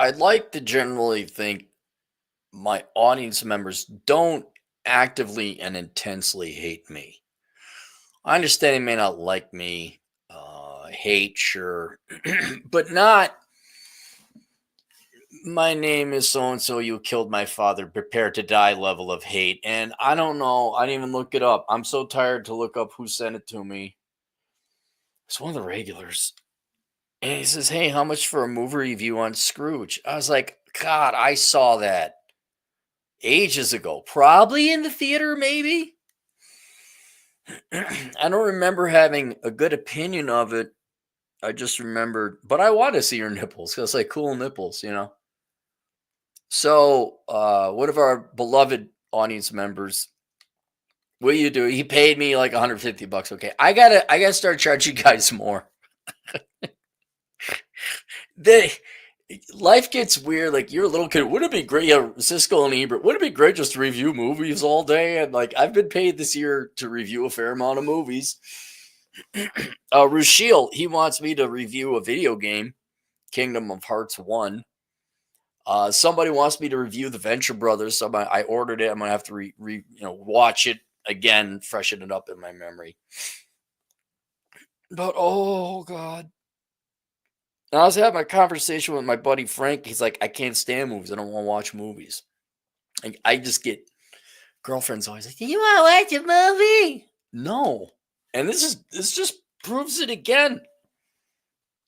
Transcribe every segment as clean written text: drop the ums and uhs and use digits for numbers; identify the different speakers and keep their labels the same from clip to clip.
Speaker 1: I'd like to generally think my audience members don't actively and intensely hate me. I understand they may not like me, hate, sure, but not my name is so and so, you killed my father, prepare to die level of hate. And I don't know, I didn't even look it up. I'm so tired to look up who sent it to me. It's one of the regulars. And he says, "Hey, how much for a movie review on Scrooge?" I was like, God, I saw that ages ago. Probably in the theater, maybe. I don't remember having a good opinion of it. I just remembered, but I want to see your nipples because like cool nipples, you know. So, one of our beloved audience members, what you do? He paid me like 150 bucks. Okay, I gotta start charging you guys more. They life gets weird. Like you're a little kid. Would it be great? Yeah, Cisco and Ebert. Would it be great just to review movies all day? And like I've been paid this year to review a fair amount of movies. Rushil, he wants me to review a video game, Kingdom of Hearts 1. Somebody wants me to review the Venture Brothers. So I ordered it. I'm gonna have to watch it again, freshen it up in my memory. But oh god, and I was having a conversation with my buddy Frank. He's like, I can't stand movies. I don't want to watch movies. And I just get girlfriends always like, you want to watch a movie? No, and this just proves it again.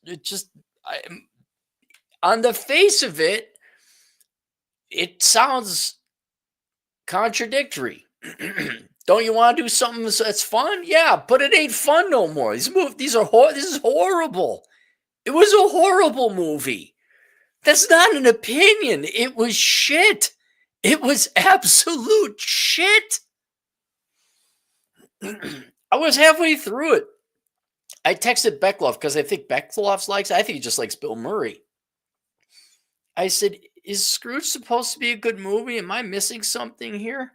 Speaker 1: It just I, on the face of it, it sounds contradictory. Don't you want to do something that's fun? Yeah, but it ain't fun no more. This is horrible. It was a horrible movie. That's not an opinion. It was shit. It was absolute shit. I was halfway through it. I texted Beckloff because I think Beckloff likes it. I think he just likes Bill Murray. I said, is Scrooge supposed to be a good movie? Am I missing something here?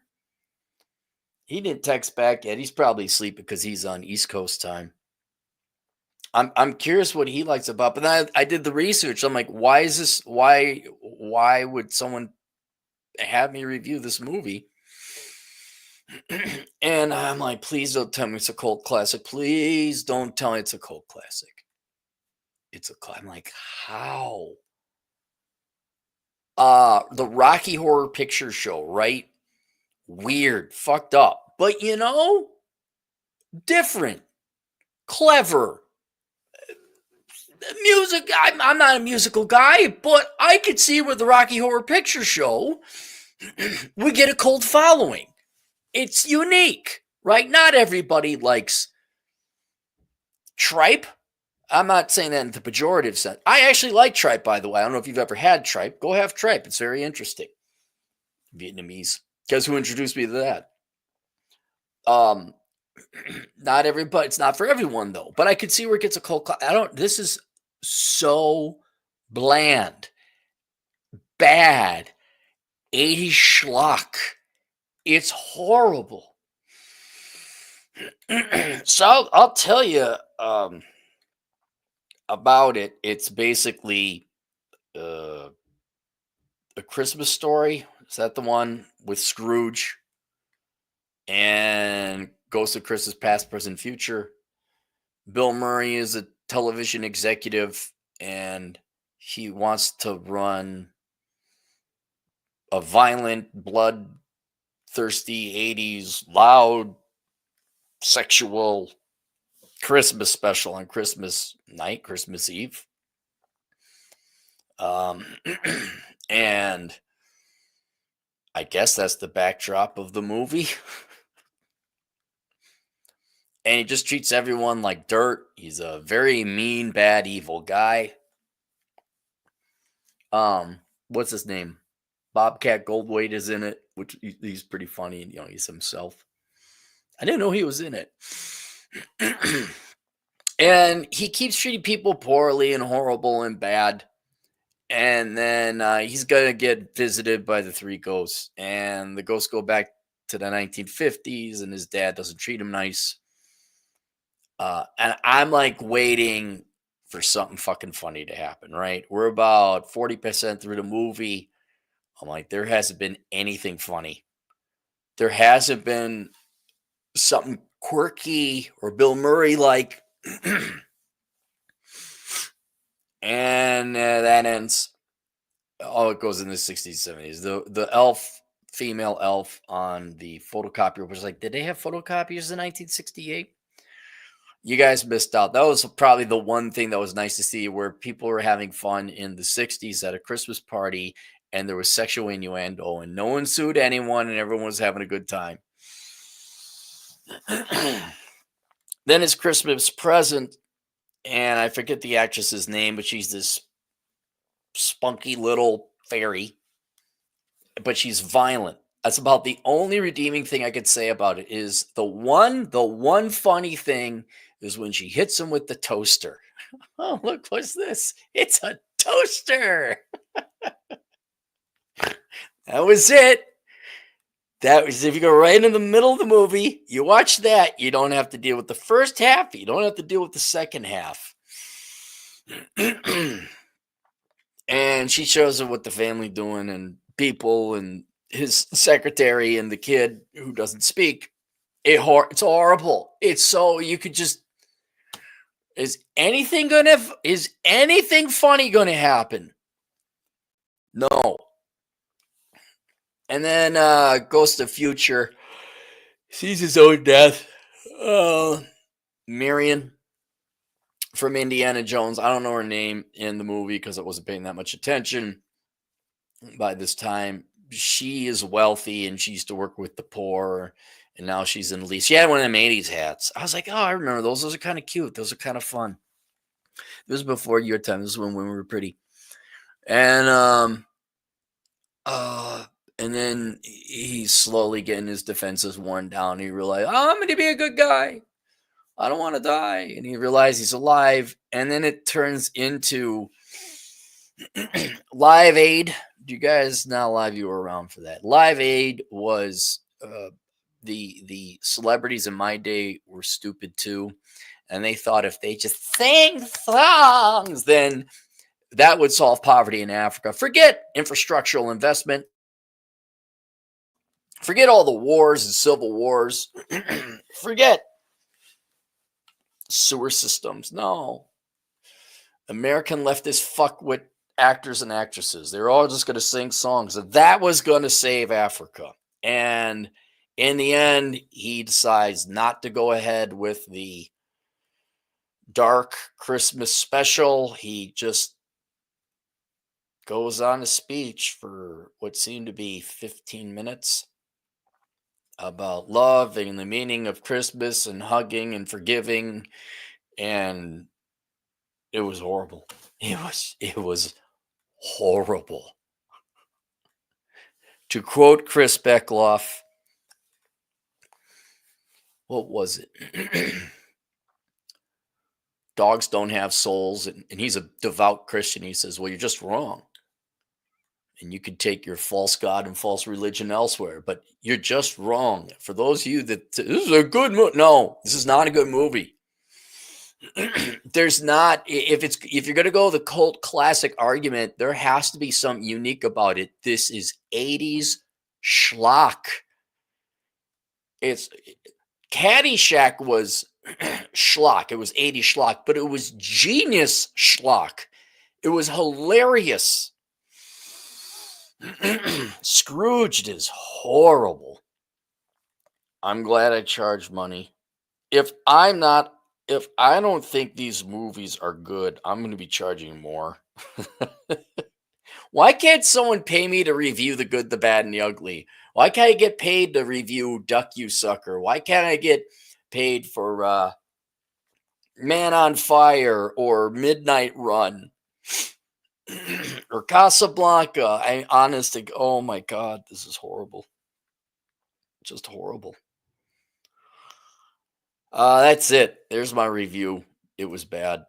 Speaker 1: He didn't text back yet. He's probably asleep because he's on East Coast time. I'm curious what he likes about, but then I did the research. I'm like, why is this? Why would someone have me review this movie? And I'm like, please don't tell me it's a cult classic. Please don't tell me it's a cult classic. I'm like, how? The Rocky Horror Picture Show, right? Weird, fucked up, but different, clever. Music, I'm not a musical guy, but I could see with the Rocky Horror Picture Show, we get a cult following. It's unique, right? Not everybody likes tripe. I'm not saying that in the pejorative sense. I actually like tripe, by the way. I don't know if you've ever had tripe. Go have tripe. It's very interesting. Vietnamese. Guess who introduced me to that? Um, not everybody. It's not for everyone though. But I could see where it gets a cult. I don't. This is so bland, bad, 80s schlock. It's horrible. So I'll tell you about it. It's basically uh, a Christmas Story. Is that the one with Scrooge and Ghost of Christmas Past, Present, Future? Bill Murray is a television executive and he wants to run a violent, bloodthirsty 80s, loud, sexual Christmas special on Christmas night, Christmas Eve. And I guess that's the backdrop of the movie. And he just treats everyone like dirt. He's a very mean, bad, evil guy. What's his name? Bobcat Goldthwait is in it, which he's pretty funny. He's himself. I didn't know he was in it. And he keeps treating people poorly and horrible and bad. And then he's going to get visited by the three ghosts. And the ghosts go back to the 1950s, and his dad doesn't treat him nice. And I'm like waiting for something fucking funny to happen, right? We're about 40% through the movie. I'm like, there hasn't been anything funny. There hasn't been something quirky or Bill Murray like. And that ends. Oh, it goes in the 60s, 70s. The elf, female elf on the photocopier was like, did they have photocopiers in 1968? You guys missed out. That was probably the one thing that was nice to see, where people were having fun in the 60s at a Christmas party and there was sexual innuendo and no one sued anyone and everyone was having a good time. Then it's Christmas Present, and I forget the actress's name, but she's this spunky little fairy, but she's violent. That's about the only redeeming thing I could say about it. Is the one funny thing is when she hits him with the toaster. Oh, look, what's this? It's a toaster. That was it. That was, if you go right in the middle of the movie, you watch that, you don't have to deal with the first half, you don't have to deal with the second half. And she shows up with the family doing, and people, and his secretary, and the kid who doesn't speak. It's horrible. It's so, you could just, is anything funny gonna happen? No. And then Ghost of Future sees his own death. Marion from Indiana Jones. I don't know her name in the movie because I wasn't paying that much attention by this time. She is wealthy and she used to work with the poor, and now she's in lease. She had one of them 80s hats. I was like, oh, I remember those. Those are kind of cute. Those are kind of fun. This was before your time. This is when women were pretty. And and then he's slowly getting his defenses worn down. He realized, oh, I'm going to be a good guy. I don't want to die. And he realizes he's alive. And then it turns into Live Aid. Do you guys, not live, you were around for that. Live Aid was the celebrities in my day were stupid too. And they thought if they just sang songs, then that would solve poverty in Africa. Forget infrastructural investment. Forget all the wars and civil wars. Forget sewer systems. No. American leftist fuck with actors and actresses. They're all just going to sing songs. And that was going to save Africa. And in the end, he decides not to go ahead with the dark Christmas special. He just goes on a speech for what seemed to be 15 minutes about love and the meaning of Christmas and hugging and forgiving. And it was horrible. It was horrible. To quote Chris Beckloff, what was it? Dogs don't have souls. And he's a devout Christian. He says, well, you're just wrong. And you could take your false God and false religion elsewhere, but you're just wrong. For those of you that this is a good movie, no, this is not a good movie. There's not, if you're going to go the cult classic argument, there has to be something unique about it. This is 80s schlock. It's Caddyshack was schlock. It was 80s schlock, but it was genius schlock. It was hilarious. Scrooged is horrible. I'm glad I charged money. If I don't think these movies are good, I'm going to be charging more. Why can't someone pay me to review The Good, the Bad, and the Ugly? Why can't I get paid to review Duck You Sucker? Why can't I get paid for Man on Fire or Midnight Run? Or Casablanca? Oh my God, this is horrible. Just horrible. That's it. There's my review. It was bad.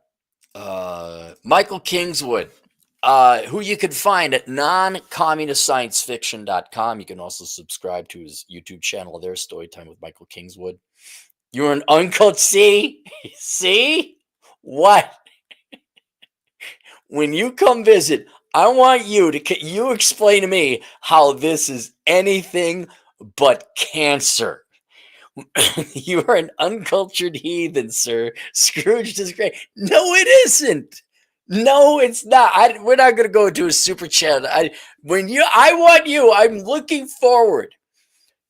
Speaker 1: Michael Kingswood, who you can find at noncommunistsciencefiction.com. You can also subscribe to his YouTube channel there, Storytime with Michael Kingswood. You're an uncle. See? What? when you come visit, I want you to you explain to me how this is anything but cancer. You are an uncultured heathen, sir. Scrooge is great. No, it isn't. No, it's not. We're not going to go into a super chat. I want you. I'm looking forward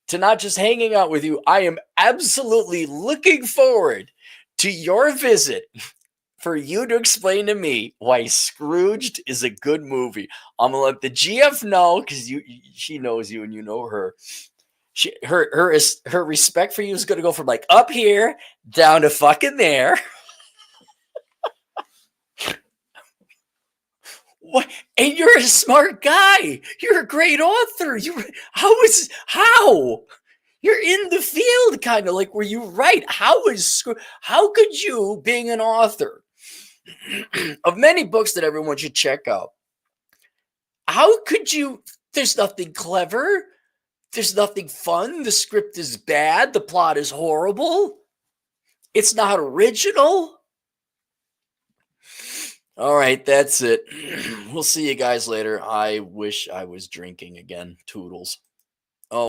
Speaker 1: to not just hanging out with you. I am absolutely looking forward to your visit for you to explain to me why Scrooged is a good movie. I'm gonna let the GF know because she knows you and you know her. Her respect for you is gonna go from like up here down to fucking there. What? And you're a smart guy. You're a great author. How? You're in the field, kind of like where you write. How could you, being an author of many books that everyone should check out, how could you? There's nothing clever. There's nothing fun. The script is bad. The plot is horrible. It's not original. All right, that's it. We'll see you guys later. I wish I was drinking again. Toodles.